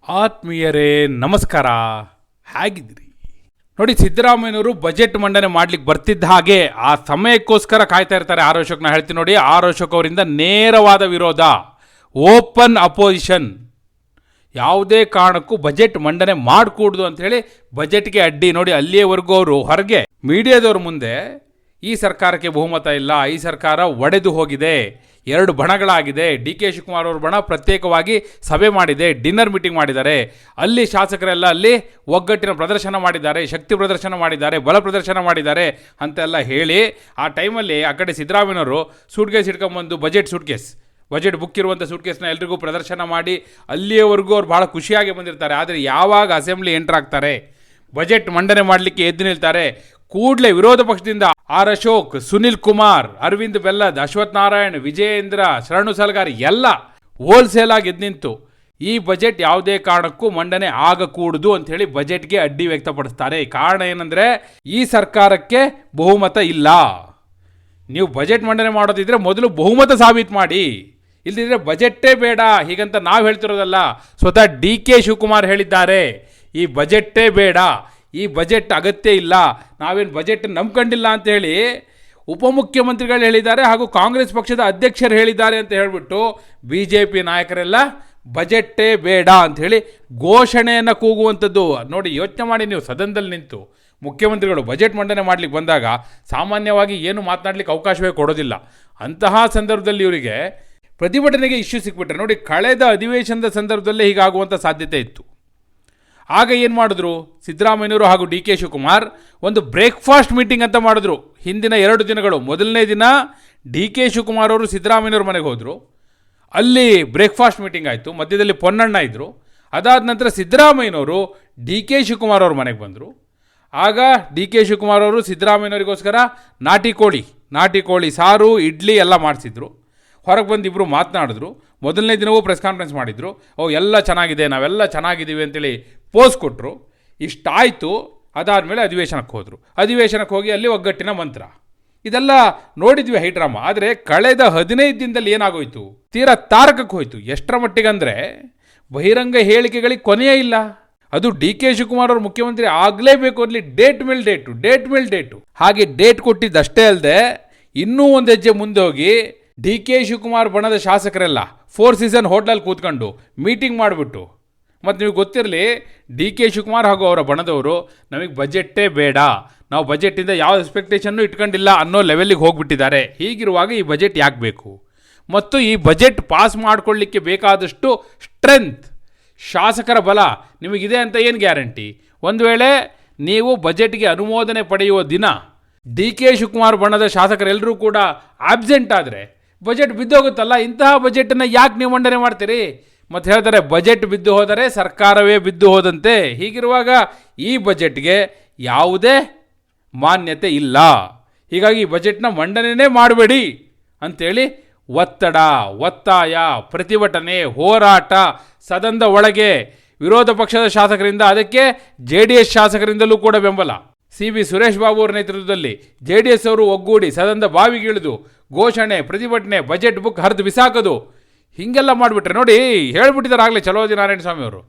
ಆತ್ಮೀಯರೇ ನಮಸ್ಕಾರ, ಹೇಗಿದ್ದೀರಿ? ನೋಡಿ, ಸಿದ್ದರಾಮಯ್ಯನವರು ಬಜೆಟ್ ಮಂಡನೆ ಮಾಡ್ಲಿಕ್ಕೆ ಬರ್ತಿದ್ದ ಹಾಗೆ ಆ ಸಮಯಕ್ಕೋಸ್ಕರ ಕಾಯ್ತಾ ಇರ್ತಾರೆ. ಆರ್ ಅಶೋಕ್ನ ಹೇಳ್ತೀನಿ ನೋಡಿ. ಆರ್ ಅಶೋಕ್ ಅವರಿಂದ ನೇರವಾದ ವಿರೋಧ, ಓಪನ್ ಅಪೋಸಿಷನ್. ಯಾವುದೇ ಕಾರಣಕ್ಕೂ ಬಜೆಟ್ ಮಂಡನೆ ಮಾಡಿಕೂಡ್ದು ಅಂಥೇಳಿ ಬಜೆಟ್ಗೆ ಅಡ್ಡಿ. ನೋಡಿ, ಅಲ್ಲಿಯವರೆಗೂ ಅವರು ಹೊರಗೆ ಮೀಡಿಯಾದವ್ರ ಮುಂದೆ ಈ ಸರ್ಕಾರಕ್ಕೆ ಬಹುಮತ ಇಲ್ಲ, ಈ ಸರ್ಕಾರ ಒಡೆದು ಹೋಗಿದೆ, 2 ಬಣಗಳಾಗಿದೆ, ಡಿ ಕೆ ಶಿವಕುಮಾರ್ ಅವ್ರ ಬಣ ಪ್ರತ್ಯೇಕವಾಗಿ ಸಭೆ ಮಾಡಿದೆ, ಡಿನ್ನರ್ ಮೀಟಿಂಗ್ ಮಾಡಿದ್ದಾರೆ, ಅಲ್ಲಿ ಶಾಸಕರೆಲ್ಲ ಅಲ್ಲಿ ಒಗ್ಗಟ್ಟಿನ ಪ್ರದರ್ಶನ ಮಾಡಿದ್ದಾರೆ, ಶಕ್ತಿ ಪ್ರದರ್ಶನ ಮಾಡಿದ್ದಾರೆ, ಬಲ ಪ್ರದರ್ಶನ ಮಾಡಿದ್ದಾರೆ ಅಂತೆಲ್ಲ ಹೇಳಿ ಆ ಟೈಮಲ್ಲಿ ಆ ಕಡೆ ಸಿದ್ದರಾಮಯ್ಯನವರು ಸೂಟ್ಕೇಸ್ ಇಟ್ಕೊಂಬಂದು ಬಜೆಟ್ ಬುಕ್ ಇರುವಂಥ ಸೂಟ್ಕೇಸ್ನ ಎಲ್ರಿಗೂ ಪ್ರದರ್ಶನ ಮಾಡಿ ಅಲ್ಲಿಯವರೆಗೂ ಅವ್ರು ಭಾಳ ಖುಷಿಯಾಗಿ ಬಂದಿರ್ತಾರೆ. ಆದರೆ ಯಾವಾಗ ಅಸೆಂಬ್ಲಿ ಎಂಟರ್ ಆಗ್ತಾರೆ, ಬಜೆಟ್ ಮಂಡನೆ ಮಾಡಲಿಕ್ಕೆ ಎದ್ದು ನಿಲ್ತಾರೆ, ಕೂಡಲೇ ವಿರೋಧ ಪಕ್ಷದಿಂದ ಆರ್ ಅಶೋಕ್, ಸುನಿಲ್ ಕುಮಾರ್, ಅರವಿಂದ್ ಬೆಲ್ಲದ್, ಅಶ್ವಥ್ ನಾರಾಯಣ್, ವಿಜಯೇಂದ್ರ, ಶರಣು ಸಲಗಾರಿ ಎಲ್ಲ ಹೋಲ್ಸೇಲ್ ಆಗಿ ಎದ್ದು ನಿಂತು ಈ ಬಜೆಟ್ ಯಾವುದೇ ಕಾರಣಕ್ಕೂ ಮಂಡನೆ ಆಗಕೂಡದು ಅಂಥೇಳಿ ಬಜೆಟ್ಗೆ ಅಡ್ಡಿ ವ್ಯಕ್ತಪಡಿಸ್ತಾರೆ. ಕಾರಣ ಏನಂದರೆ, ಈ ಸರ್ಕಾರಕ್ಕೆ ಬಹುಮತ ಇಲ್ಲ. ನೀವು ಬಜೆಟ್ ಮಂಡನೆ ಮಾಡೋದಿದ್ರೆ ಮೊದಲು ಬಹುಮತ ಸಾಬೀತು ಮಾಡಿ, ಇಲ್ಲದಿದ್ದರೆ ಬಜೆಟ್ಟೇ ಬೇಡ ಹೀಗಂತ ನಾವು ಹೇಳ್ತಿರೋದಲ್ಲ. ಸ್ವತಃ ಡಿ ಕೆ ಶಿವಕುಮಾರ್ ಹೇಳಿದ್ದಾರೆ, ಈ ಬಜೆಟ್ಟೇ ಬೇಡ, ಈ ಬಜೆಟ್ ಅಗತ್ಯ ಇಲ್ಲ, ನಾವೇನು ಬಜೆಟ್ ನಂಬ್ಕೊಂಡಿಲ್ಲ ಅಂತ ಹೇಳಿ ಉಪಮುಖ್ಯಮಂತ್ರಿಗಳು ಹೇಳಿದ್ದಾರೆ, ಹಾಗೂ ಕಾಂಗ್ರೆಸ್ ಪಕ್ಷದ ಅಧ್ಯಕ್ಷರು ಹೇಳಿದ್ದಾರೆ ಅಂತ ಹೇಳಿಬಿಟ್ಟು ಬಿ ಜೆ ಪಿ ನಾಯಕರೆಲ್ಲ ಬಜೆಟ್ಟೇ ಬೇಡ ಅಂಥೇಳಿ ಘೋಷಣೆಯನ್ನು ಕೂಗುವಂಥದ್ದು. ನೋಡಿ, ಯೋಚನೆ ಮಾಡಿ ನೀವು ಸದನದಲ್ಲಿ ನಿಂತು ಮುಖ್ಯಮಂತ್ರಿಗಳು ಬಜೆಟ್ ಮಂಡನೆ ಮಾಡಲಿಕ್ಕೆ ಬಂದಾಗ ಸಾಮಾನ್ಯವಾಗಿ ಏನು ಮಾತನಾಡಲಿಕ್ಕೆ ಅವಕಾಶವೇ ಕೊಡೋದಿಲ್ಲ. ಅಂತಹ ಸಂದರ್ಭದಲ್ಲಿ ಇವರಿಗೆ ಪ್ರತಿಭಟನೆಗೆ ಇಶ್ಯೂ ಸಿಕ್ಬಿಟ್ರೆ, ನೋಡಿ ಕಳೆದ ಅಧಿವೇಶನದ ಸಂದರ್ಭದಲ್ಲೇ ಹೀಗಾಗುವಂಥ ಸಾಧ್ಯತೆ ಇತ್ತು. ಆಗ ಏನು ಮಾಡಿದ್ರು ಸಿದ್ದರಾಮಯ್ಯನವರು ಹಾಗೂ ಡಿ ಕೆ ಶಿವಕುಮಾರ್, ಒಂದು ಬ್ರೇಕ್ಫಾಸ್ಟ್ ಮೀಟಿಂಗ್ ಅಂತ ಮಾಡಿದ್ರು. ಹಿಂದಿನ 2 ದಿನಗಳು, ಮೊದಲನೇ ದಿನ ಡಿ ಕೆ ಶಿವಕುಮಾರ್ ಅವರು ಸಿದ್ದರಾಮಯ್ಯನವ್ರ ಮನೆಗೆ ಹೋದರು, ಅಲ್ಲಿ ಬ್ರೇಕ್ಫಾಸ್ಟ್ ಮೀಟಿಂಗ್ ಆಯಿತು, ಮಧ್ಯದಲ್ಲಿ ಪೊನ್ನಣ್ಣ ಇದ್ದರು. ಅದಾದ ನಂತರ ಸಿದ್ದರಾಮಯ್ಯನವರು ಡಿ ಕೆ ಶಿವಕುಮಾರ್ ಅವ್ರ ಮನೆಗೆ ಬಂದರು. ಆಗ ಡಿ ಕೆ ಶಿವಕುಮಾರ್ ಅವರು ಸಿದ್ದರಾಮಯ್ಯನವರಿಗೋಸ್ಕರ ನಾಟಿ ಕೋಳಿ ಸಾರು, ಇಡ್ಲಿ ಎಲ್ಲ ಮಾಡಿಸಿದ್ರು. ಹೊರಗೆ ಬಂದು ಇಬ್ಬರು ಮಾತನಾಡಿದ್ರು. ಮೊದಲನೇ ದಿನವೂ ಪ್ರೆಸ್ ಕಾನ್ಫರೆನ್ಸ್ ಮಾಡಿದರು. ಎಲ್ಲ ಚೆನ್ನಾಗಿದೆ, ನಾವೆಲ್ಲ ಚೆನ್ನಾಗಿದ್ದೀವಿ ಅಂತೇಳಿ ಪೋಸ್ ಕೊಟ್ಟರು. ಇಷ್ಟಾಯಿತು. ಅದಾದಮೇಲೆ ಅಧಿವೇಶನಕ್ಕೆ ಹೋಗಿ ಅಲ್ಲಿ ಒಗ್ಗಟ್ಟಿನ ಮಂತ್ರ ಇದೆಲ್ಲ ನೋಡಿದ್ವಿ, ಹೈಡ್ರಾಮಾ. ಆದರೆ ಕಳೆದ 15 ದಿನದಲ್ಲಿ ಏನಾಗೋಯ್ತು, ತೀರಾ ತಾರಕಕ್ಕೆ ಹೋಯಿತು. ಎಷ್ಟರ ಮಟ್ಟಿಗೆ ಅಂದರೆ, ಬಹಿರಂಗ ಹೇಳಿಕೆಗಳಿಗೆ ಕೊನೆಯೇ ಇಲ್ಲ. ಅದು ಡಿ ಕೆ ಶಿವಕುಮಾರ್ ಅವರು ಮುಖ್ಯಮಂತ್ರಿ ಆಗಲೇಬೇಕು ಅಲ್ಲಿ ಡೇಟ್ ಮೇಲೆ ಡೇಟು. ಹಾಗೆ ಡೇಟ್ ಕೊಟ್ಟಿದ್ದಷ್ಟೇ ಅಲ್ಲದೆ ಇನ್ನೂ ಒಂದು ಹೆಜ್ಜೆ ಮುಂದೆ ಹೋಗಿ ಡಿ ಕೆ ಶಿವಕುಮಾರ್ ಬಣದ ಶಾಸಕರೆಲ್ಲ 4 ಸೀಸನ್ ಹೋಟ್ಲಲ್ಲಿ ಕೂತ್ಕೊಂಡು ಮೀಟಿಂಗ್ ಮಾಡಿಬಿಟ್ಟು, ಮತ್ತು ನೀವು ಗೊತ್ತಿರಲಿ, ಡಿ ಕೆ ಶಿವಕುಮಾರ್ ಹಾಗೂ ಅವರ ಬಣದವರು ನಮಗೆ ಬಜೆಟ್ಟೇ ಬೇಡ, ನಾವು ಬಜೆಟಿಂದ ಯಾವ ಎಕ್ಸ್ಪೆಕ್ಟೇಷನ್ನು ಇಟ್ಕೊಂಡಿಲ್ಲ ಅನ್ನೋ ಲೆವೆಲ್ಲಿಗೆ ಹೋಗಿಬಿಟ್ಟಿದ್ದಾರೆ. ಹೀಗಿರುವಾಗ ಈ ಬಜೆಟ್ ಯಾಕೆ ಬೇಕು? ಮತ್ತು ಈ ಬಜೆಟ್ ಪಾಸ್ ಮಾಡಿಕೊಳ್ಳಿಕ್ಕೆ ಬೇಕಾದಷ್ಟು ಸ್ಟ್ರೆಂತ್, ಶಾಸಕರ ಬಲ ನಿಮಗಿದೆ ಅಂತ ಏನು ಗ್ಯಾರಂಟಿ? ಒಂದು ವೇಳೆ ನೀವು ಬಜೆಟ್ಗೆ ಅನುಮೋದನೆ ಪಡೆಯುವ ದಿನ ಡಿ ಕೆ ಶಿವಕುಮಾರ್ ಬಣದ ಶಾಸಕರೆಲ್ಲರೂ ಕೂಡ ಆಬ್ಸೆಂಟ್ ಆದರೆ ಬಜೆಟ್ ಬಿದ್ದೋಗುತ್ತಲ್ಲ. ಇಂತಹ ಬಜೆಟನ್ನು ಯಾಕೆ ನೀವು ಮಂಡನೆ ಮಾಡ್ತೀರಿ? ಮತ್ತು ಹೇಳ್ತಾರೆ, ಬಜೆಟ್ ಬಿದ್ದು ಹೋದರೆ ಸರ್ಕಾರವೇ ಬಿದ್ದು ಹೋದಂತೆ. ಹೀಗಿರುವಾಗ ಈ ಬಜೆಟ್ಗೆ ಯಾವುದೇ ಮಾನ್ಯತೆ ಇಲ್ಲ. ಹೀಗಾಗಿ ಈ ಬಜೆಟ್ನ ಮಂಡನೆಯೇ ಮಾಡಬೇಡಿ ಅಂಥೇಳಿ ಒತ್ತಾಯ, ಪ್ರತಿಭಟನೆ, ಹೋರಾಟ ಸದನದ ಒಳಗೆ ವಿರೋಧ ಪಕ್ಷದ ಶಾಸಕರಿಂದ, ಅದಕ್ಕೆ JDS ಶಾಸಕರಿಂದಲೂ ಕೂಡ ಬೆಂಬಲ. CB ಸುರೇಶ್ ಬಾಬು ಅವರ ನೇತೃತ್ವದಲ್ಲಿ JDS ಅವರು ಒಗ್ಗೂಡಿ ಸದನದ ಬಾವಿಗಿಳಿದು ಘೋಷಣೆ, ಪ್ರತಿಭಟನೆ, ಬಜೆಟ್ ಬುಕ್ ಹರಿದು ಬಿಸಾಕೋದು, ಹೀಗೆಲ್ಲ ಮಾಡಿಬಿಟ್ರೆ ನೋಡಿ, ಹೇಳ್ಬಿಟ್ಟಿದ್ದಾರೆ ಆಗಲೇ ಚಲೋದಿ ನಾರಾಯಣ ಸ್ವಾಮಿ ಅವರು,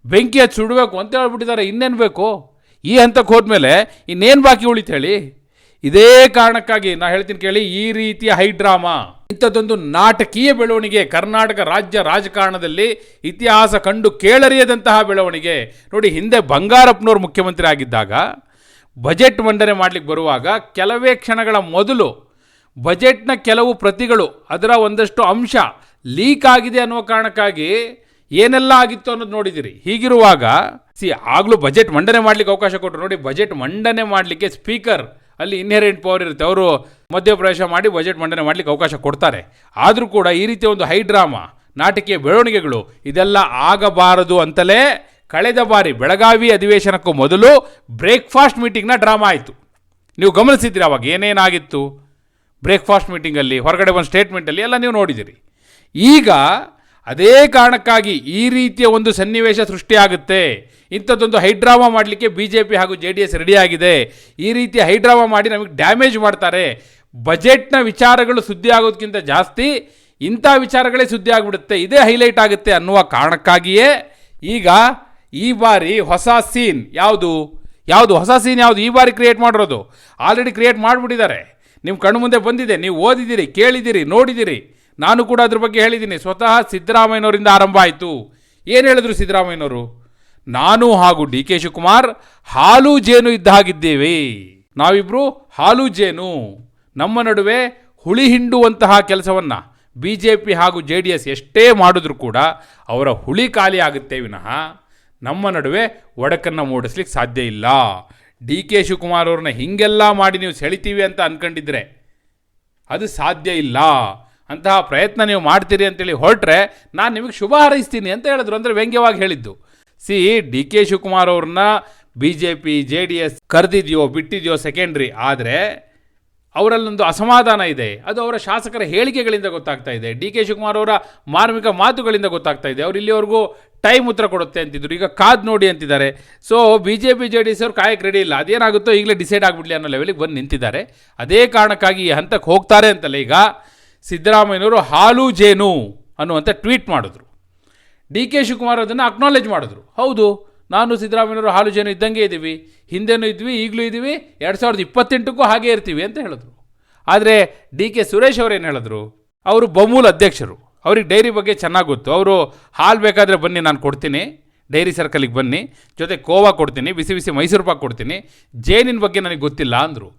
ಬೆಂಕಿ ಹಚ್ಚಿ ಸುಡಬೇಕು ಅಂತ ಹೇಳ್ಬಿಟ್ಟಿದ್ದಾರೆ. ಇನ್ನೇನು ಬೇಕು? ಈ ಹಂತಕ್ಕೆ ಹೋದ್ಮೇಲೆ ಇನ್ನೇನು ಬಾಕಿ ಉಳಿತು ಹೇಳಿ? ಇದೇ ಕಾರಣಕ್ಕಾಗಿ ನಾ ಹೇಳ್ತೀನಿ ಕೇಳಿ, ಈ ರೀತಿಯ ಹೈಡ್ರಾಮಾ, ಇಂಥದ್ದೊಂದು ನಾಟಕೀಯ ಬೆಳವಣಿಗೆ ಕರ್ನಾಟಕ ರಾಜ್ಯ ರಾಜಕಾರಣದಲ್ಲಿ ಇತಿಹಾಸ ಕಂಡು ಕೇಳರಿಯದಂತಹ ಬೆಳವಣಿಗೆ. ನೋಡಿ, ಹಿಂದೆ ಬಂಗಾರಪ್ಪನವ್ರು ಮುಖ್ಯಮಂತ್ರಿ ಆಗಿದ್ದಾಗ ಬಜೆಟ್ ಮಂಡನೆ ಮಾಡಲಿಕ್ಕೆ ಬರುವಾಗ ಕೆಲವೇ ಕ್ಷಣಗಳ ಮೊದಲು ಬಜೆಟ್ನ ಕೆಲವು ಪ್ರತಿಗಳು, ಅದರ ಒಂದಷ್ಟು ಅಂಶ ಲೀಕ್ ಆಗಿದೆ ಅನ್ನುವ ಕಾರಣಕ್ಕಾಗಿ ಏನೆಲ್ಲ ಆಗಿತ್ತು ಅನ್ನೋದು ನೋಡಿದಿರಿ. ಹೀಗಿರುವಾಗ ಆಗಲೂ ಬಜೆಟ್ ಮಂಡನೆ ಮಾಡಲಿಕ್ಕೆ ಅವಕಾಶ ಕೊಟ್ಟರು. ನೋಡಿ, ಬಜೆಟ್ ಮಂಡನೆ ಮಾಡಲಿಕ್ಕೆ ಸ್ಪೀಕರ್ ಅಲ್ಲಿ ಇನ್ಹೆರೆಂಟ್ ಪವರ್ ಇರುತ್ತೆ, ಅವರು ಮಧ್ಯಪ್ರವೇಶ ಮಾಡಿ ಬಜೆಟ್ ಮಂಡನೆ ಮಾಡಲಿಕ್ಕೆ ಅವಕಾಶ ಕೊಡ್ತಾರೆ. ಆದರೂ ಕೂಡ ಈ ರೀತಿಯ ಒಂದು ಹೈಡ್ರಾಮಾ, ನಾಟಕೀಯ ಬೆಳವಣಿಗೆಗಳು ಇದೆಲ್ಲ ಆಗಬಾರದು ಅಂತಲೇ ಕಳೆದ ಬಾರಿ ಬೆಳಗಾವಿ ಅಧಿವೇಶನಕ್ಕೂ ಮೊದಲು ಬ್ರೇಕ್ಫಾಸ್ಟ್ ಮೀಟಿಂಗ್ನ ಡ್ರಾಮಾ ಆಯಿತು. ನೀವು ಗಮನಿಸಿದ್ದೀರಿ ಅವಾಗ ಏನೇನಾಗಿತ್ತು ಬ್ರೇಕ್ಫಾಸ್ಟ್ ಮೀಟಿಂಗಲ್ಲಿ, ಹೊರಗಡೆ ಒಂದು ಸ್ಟೇಟ್ಮೆಂಟಲ್ಲಿ ಎಲ್ಲ ನೀವು ನೋಡಿದಿರಿ. ಈಗ ಅದೇ ಕಾರಣಕ್ಕಾಗಿ ಈ ರೀತಿಯ ಒಂದು ಸನ್ನಿವೇಶ ಸೃಷ್ಟಿಯಾಗುತ್ತೆ. ಇಂಥದ್ದೊಂದು ಹೈಡ್ರಾಮಾ ಮಾಡಲಿಕ್ಕೆ BJP ಹಾಗೂ JDS ರೆಡಿಯಾಗಿದೆ. ಈ ರೀತಿ ಹೈಡ್ರಾಮಾ ಮಾಡಿ ನಮಗೆ ಡ್ಯಾಮೇಜ್ ಮಾಡ್ತಾರೆ. ಬಜೆಟ್ನ ವಿಚಾರಗಳು ಸುದ್ದಿ ಆಗೋದಕ್ಕಿಂತ ಜಾಸ್ತಿ ಇಂಥ ವಿಚಾರಗಳೇ ಸುದ್ದಿ ಆಗಿಬಿಡುತ್ತೆ, ಇದೇ ಹೈಲೈಟ್ ಆಗುತ್ತೆ ಅನ್ನುವ ಕಾರಣಕ್ಕಾಗಿಯೇ ಈಗ ಈ ಬಾರಿ ಹೊಸ ಸೀನ್ ಯಾವುದು ಹೊಸ ಸೀನ್ ಯಾವುದು ಈ ಬಾರಿ ಕ್ರಿಯೇಟ್ ಮಾಡಿರೋದು? ಆಲ್ರೆಡಿ ಕ್ರಿಯೇಟ್ ಮಾಡಿಬಿಟ್ಟಿದ್ದಾರೆ, ನಿಮ್ಮ ಕಣ್ಣು ಮುಂದೆ ಬಂದಿದೆ, ನೀವು ಓದಿದ್ದೀರಿ, ಕೇಳಿದ್ದೀರಿ, ನೋಡಿದ್ದೀರಿ. ನಾನು ಕೂಡ ಅದ್ರ ಬಗ್ಗೆ ಹೇಳಿದ್ದೀನಿ. ಸ್ವತಃ ಸಿದ್ದರಾಮಯ್ಯನವರಿಂದ ಆರಂಭ ಆಯಿತು. ಏನು ಹೇಳಿದ್ರು ಸಿದ್ದರಾಮಯ್ಯನವರು? ನಾನು ಹಾಗೂ ಡಿ ಕೆ ಶಿವಕುಮಾರ್ ಹಾಲು ಜೇನು ಇದ್ದ ಹಾಗಿದ್ದೇವೆ. ನಾವಿಬ್ಬರು ಹಾಲು ಜೇನು. ನಮ್ಮ ನಡುವೆ ಹುಳಿ ಹಿಂಡುವಂತಹ ಕೆಲಸವನ್ನು BJP ಹಾಗೂ JDS ಎಷ್ಟೇ ಮಾಡಿದ್ರೂ ಕೂಡ ಅವರ ಹುಳಿ ಖಾಲಿ ಆಗುತ್ತೆ ವಿನಃ ನಮ್ಮ ನಡುವೆ ಒಡಕನ್ನು ಮೂಡಿಸ್ಲಿಕ್ಕೆ ಸಾಧ್ಯ ಇಲ್ಲ. ಡಿ ಕೆ ಶಿವಕುಮಾರ್ ಅವ್ರನ್ನ ಹೀಗೆಲ್ಲ ಮಾಡಿ ನೀವು ಸೆಳಿತೀವಿ ಅಂತ ಅಂದ್ಕೊಂಡಿದ್ರೆ ಅದು ಸಾಧ್ಯ ಇಲ್ಲ. ಅಂತಹ ಪ್ರಯತ್ನ ನೀವು ಮಾಡ್ತೀರಿ ಅಂತೇಳಿ ಹೊರಟ್ರೆ ನಾನು ನಿಮಗೆ ಶುಭ ಹಾರೈಸ್ತೀನಿ ಅಂತ ಹೇಳಿದ್ರು. ಅಂದರೆ ವ್ಯಂಗ್ಯವಾಗಿ ಹೇಳಿದ್ದು. ಡಿ ಕೆ ಶಿವಕುಮಾರ್ ಅವ್ರನ್ನ BJP JDS ಕರೆದಿದೆಯೋ ಬಿಟ್ಟಿದೆಯೋ ಸೆಕೆಂಡ್ರಿ, ಆದರೆ ಅವರಲ್ಲೊಂದು ಅಸಮಾಧಾನ ಇದೆ. ಅದು ಅವರ ಶಾಸಕರ ಹೇಳಿಕೆಗಳಿಂದ ಗೊತ್ತಾಗ್ತಾ ಇದೆ, ಡಿ ಕೆ ಶಿವಕುಮಾರ್ ಅವರ ಮಾರ್ಮಿಕ ಮಾತುಗಳಿಂದ ಗೊತ್ತಾಗ್ತಾ ಇದೆ. ಅವರು ಇಲ್ಲಿವರೆಗೂ ಟೈಮ್ ಉತ್ತರ ಕೊಡುತ್ತೆ ಅಂತಿದ್ರು, ಈಗ ಕಾದು ನೋಡಿ ಅಂತಿದ್ದಾರೆ. ಸೊ BJP JDS ಅವರು ಕಾಯಕ್ಕೆ ರೆಡಿ ಇಲ್ಲ, ಅದೇನಾಗುತ್ತೋ ಈಗಲೇ ಡಿಸೈಡ್ ಆಗಿಬಿಡಲಿ ಅನ್ನೋ ಲೆವೆಲಿಗೆ ಬಂದು ನಿಂತಿದ್ದಾರೆ. ಅದೇ ಕಾರಣಕ್ಕಾಗಿ ಈ ಹಂತಕ್ಕೆ ಹೋಗ್ತಾರೆ ಅಂತಲೇ ಈಗ ಸಿದ್ದರಾಮಯ್ಯನವರು ಹಾಲು ಜೇನು ಅನ್ನುವಂಥ ಟ್ವೀಟ್ ಮಾಡಿದ್ರು. ಡಿ ಕೆ ಶಿವಕುಮಾರ್ ಅದನ್ನು ಅಕ್ನಾಲೇಜ್ ಮಾಡಿದ್ರು. ಹೌದು, ನಾನು ಸಿದ್ದರಾಮಯ್ಯನವರು ಹಾಲು ಜೇನು ಇದ್ದಂಗೆ ಇದ್ದೀವಿ, ಹಿಂದೆನೂ ಇದ್ವಿ, ಈಗಲೂ ಇದ್ದೀವಿ, 2028ಕ್ಕೂ ಹಾಗೇ ಇರ್ತೀವಿ ಅಂತ ಹೇಳಿದ್ರು. ಆದರೆ ಡಿ ಕೆ ಸುರೇಶ್ ಅವರೇನು ಹೇಳಿದ್ರು? ಅವರು ಬಮೂಲ್ ಅಧ್ಯಕ್ಷರು, ಅವ್ರಿಗೆ ಡೈರಿ ಬಗ್ಗೆ ಚೆನ್ನಾಗಿ ಗೊತ್ತು. ಅವರು ಹಾಲು ಬೇಕಾದರೆ ಬನ್ನಿ ನಾನು ಕೊಡ್ತೀನಿ, ಡೈರಿ ಸರ್ಕಲಿಗೆ ಬನ್ನಿ, ಜೊತೆ ಕೋವಾ ಕೊಡ್ತೀನಿ, ಬಿಸಿ ಬಿಸಿ ಮೈಸೂರು ಪಾಕ್ ಕೊಡ್ತೀನಿ, ಜೇನಿನ ಬಗ್ಗೆ ನನಗೆ ಗೊತ್ತಿಲ್ಲ ಅಂದರು.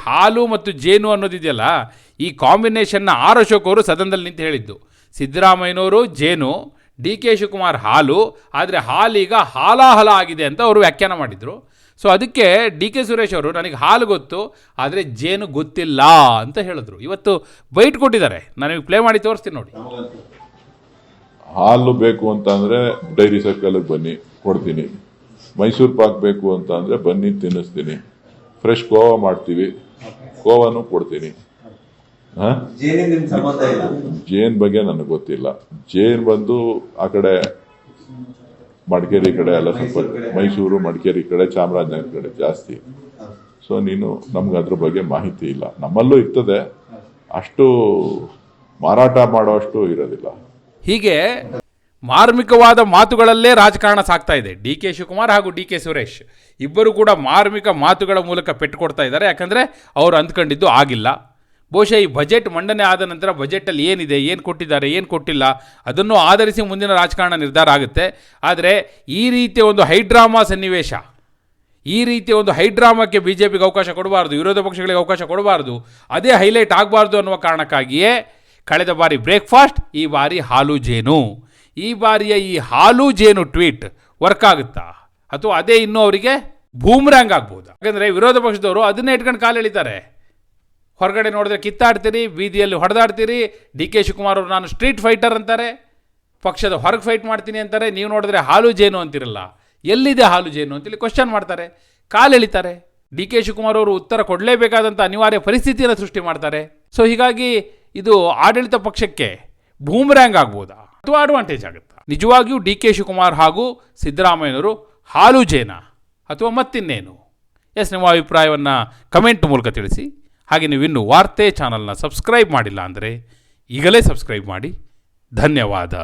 ಹಾಲು ಮತ್ತು ಜೇನು ಅನ್ನೋದಿದೆಯಲ್ಲ, ಈ ಕಾಂಬಿನೇಷನ್ನ ಅಶೋಕ್ ಅವರು ಸದನದಲ್ಲಿ ನಿಂತು ಹೇಳಿದ್ದು. ಸಿದ್ದರಾಮಯ್ಯನವರು ಜೇನು, ಡಿ ಕೆ ಶಿವಕುಮಾರ್ ಹಾಲು, ಆದರೆ ಹಾಲೀಗ ಹಾಲಾಹಲ ಆಗಿದೆ ಅಂತ ಅವರು ವ್ಯಾಖ್ಯಾನ ಮಾಡಿದರು. ಸೊ ಅದಕ್ಕೆ ಡಿ ಕೆ ಸುರೇಶ್ ಅವರು ನನಗೆ ಹಾಲು ಗೊತ್ತು ಆದರೆ ಜೇನು ಗೊತ್ತಿಲ್ಲ ಅಂತ ಹೇಳಿದ್ರು. ಇವತ್ತು ಬೈಟ್ ಕೊಟ್ಟಿದ್ದಾರೆ, ನಾನು ಪ್ಲೇ ಮಾಡಿ ತೋರಿಸ್ತೀನಿ ನೋಡಿ. ಹಾಲು ಬೇಕು ಅಂತ ಅಂದರೆ ಡೈರಿ ಸರ್ಕಲ್ಗೆ ಬನ್ನಿ ಕೊಡ್ತೀನಿ, ಮೈಸೂರು ಪಾಕ್ ಬೇಕು ಅಂತ ಅಂದರೆ ಬನ್ನಿ ತಿನ್ನಿಸ್ತೀನಿ, ಫ್ರೆಶ್ ಕೋವಾ ಮಾಡ್ತೀವಿ, ಕೋವಾನು ಕೊಡ್ತೀನಿ. ಜೇನ್ ಬಗ್ಗೆ ನನಗೆ ಗೊತ್ತಿಲ್ಲ. ಜೇನ್ ಬಂದು ಆ ಕಡೆ ಮಡಿಕೇರಿ ಕಡೆ ಎಲ್ಲ ಸ್ವಲ್ಪ, ಮೈಸೂರು ಮಡಿಕೇರಿ ಕಡೆ ಚಾಮರಾಜನಗರ ಕಡೆ ಜಾಸ್ತಿ. ಸೊ ನೀನು ನಮ್ಗೆ ಅದ್ರ ಬಗ್ಗೆ ಮಾಹಿತಿ ಇಲ್ಲ. ನಮ್ಮಲ್ಲೂ ಇರ್ತದೆ, ಅಷ್ಟು ಮಾರಾಟ ಮಾಡೋಷ್ಟು ಇರೋದಿಲ್ಲ. ಹೀಗೆ ಮಾರ್ಮಿಕವಾದ ಮಾತುಗಳಲ್ಲೇ ರಾಜಕಾರಣ ಸಾಗ್ತಾ ಇದೆ. ಡಿ ಕೆ ಶಿವಕುಮಾರ್ ಹಾಗೂ ಡಿ ಕೆ ಸುರೇಶ್ ಇಬ್ಬರು ಕೂಡ ಮಾರ್ಮಿಕ ಮಾತುಗಳ ಮೂಲಕ ಪೆಟ್ಟುಕೊಡ್ತಾ ಇದ್ದಾರೆ. ಯಾಕಂದರೆ ಅವರು ಅಂದ್ಕೊಂಡಿದ್ದು ಆಗಿಲ್ಲ. ಬಹುಶಃ ಈ ಬಜೆಟ್ ಮಂಡನೆ ಆದ ನಂತರ ಬಜೆಟಲ್ಲಿ ಏನಿದೆ, ಏನು ಕೊಟ್ಟಿದ್ದಾರೆ, ಏನು ಕೊಟ್ಟಿಲ್ಲ, ಅದನ್ನು ಆಧರಿಸಿ ಮುಂದಿನ ರಾಜಕಾರಣ ನಿರ್ಧಾರ ಆಗುತ್ತೆ. ಆದರೆ ಈ ರೀತಿಯ ಒಂದು ಹೈಡ್ರಾಮಾ ಸನ್ನಿವೇಶ, ಈ ರೀತಿಯ ಒಂದು ಹೈಡ್ರಾಮಾಕ್ಕೆ BJPಗೆ ಅವಕಾಶ ಕೊಡಬಾರ್ದು, ವಿರೋಧ ಪಕ್ಷಗಳಿಗೆ ಅವಕಾಶ ಕೊಡಬಾರ್ದು, ಅದೇ ಹೈಲೈಟ್ ಆಗಬಾರ್ದು ಅನ್ನುವ ಕಾರಣಕ್ಕಾಗಿಯೇ ಕಳೆದ ಬಾರಿ ಬ್ರೇಕ್ಫಾಸ್ಟ್, ಈ ಬಾರಿ ಹಾಲು ಜೇನು. ಈ ಬಾರಿಯ ಈ ಹಾಲು ಜೇನು ಟ್ವೀಟ್ ವರ್ಕ್ ಆಗುತ್ತಾ ಅಥವಾ ಅದೇ ಇನ್ನೂ ಅವರಿಗೆ ಬೂಮ್ರ್ಯಾಂಗ್ ಆಗ್ಬೋದಾ? ಯಾಕಂದರೆ ವಿರೋಧ ಪಕ್ಷದವರು ಅದನ್ನೇ ಇಟ್ಕೊಂಡು ಕಾಲು ಎಳಿತಾರೆ. ಹೊರಗಡೆ ನೋಡಿದ್ರೆ ಕಿತ್ತಾಡ್ತೀರಿ, ಬೀದಿಯಲ್ಲಿ ಹೊಡೆದಾಡ್ತೀರಿ. ಡಿ ಕೆ ಶಿವಕುಮಾರ್ ಅವರು ನಾನು ಸ್ಟ್ರೀಟ್ ಫೈಟರ್ ಅಂತಾರೆ, ಪಕ್ಷದ ಹೊರಗೆ ಫೈಟ್ ಮಾಡ್ತೀನಿ ಅಂತಾರೆ. ನೀವು ನೋಡಿದ್ರೆ ಹಾಲು ಜೇನು ಅಂತಿರಲ್ಲ, ಎಲ್ಲಿದೆ ಹಾಲು ಜೇನು ಅಂತೇಳಿ ಕ್ವಶನ್ ಮಾಡ್ತಾರೆ, ಕಾಲು ಎಳಿತಾರೆ. ಡಿ ಕೆ ಶಿವಕುಮಾರ್ ಅವರು ಉತ್ತರ ಕೊಡಲೇಬೇಕಾದಂಥ ಅನಿವಾರ್ಯ ಪರಿಸ್ಥಿತಿಯನ್ನು ಸೃಷ್ಟಿ ಮಾಡ್ತಾರೆ. ಸೊ ಹೀಗಾಗಿ ಇದು ಆಡಳಿತ ಪಕ್ಷಕ್ಕೆ ಬೂಮ್ರ್ಯಾಂಗ್ ಆಗ್ಬೋದಾ ಅಥವಾ ಅಡ್ವಾಂಟೇಜ್ ಆಗುತ್ತಾ? ನಿಜವಾಗಿಯೂ ಡಿ ಕೆ ಶಿವಕುಮಾರ್ ಹಾಗೂ ಸಿದ್ದರಾಮಯ್ಯನವರು ಹಾಲು ಜೇನ ಅಥವಾ ಮತ್ತಿನ್ನೇನು? ನಿಮ್ಮ ಅಭಿಪ್ರಾಯವನ್ನು ಕಮೆಂಟ್ ಮೂಲಕ ತಿಳಿಸಿ. ಹಾಗೆ ನೀವು ಇನ್ನೂ ವಾರ್ತೆ ಚಾನಲ್ನ ಸಬ್ಸ್ಕ್ರೈಬ್ ಮಾಡಿಲ್ಲ ಅಂದರೆ ಈಗಲೇ ಸಬ್ಸ್ಕ್ರೈಬ್ ಮಾಡಿ. ಧನ್ಯವಾದ.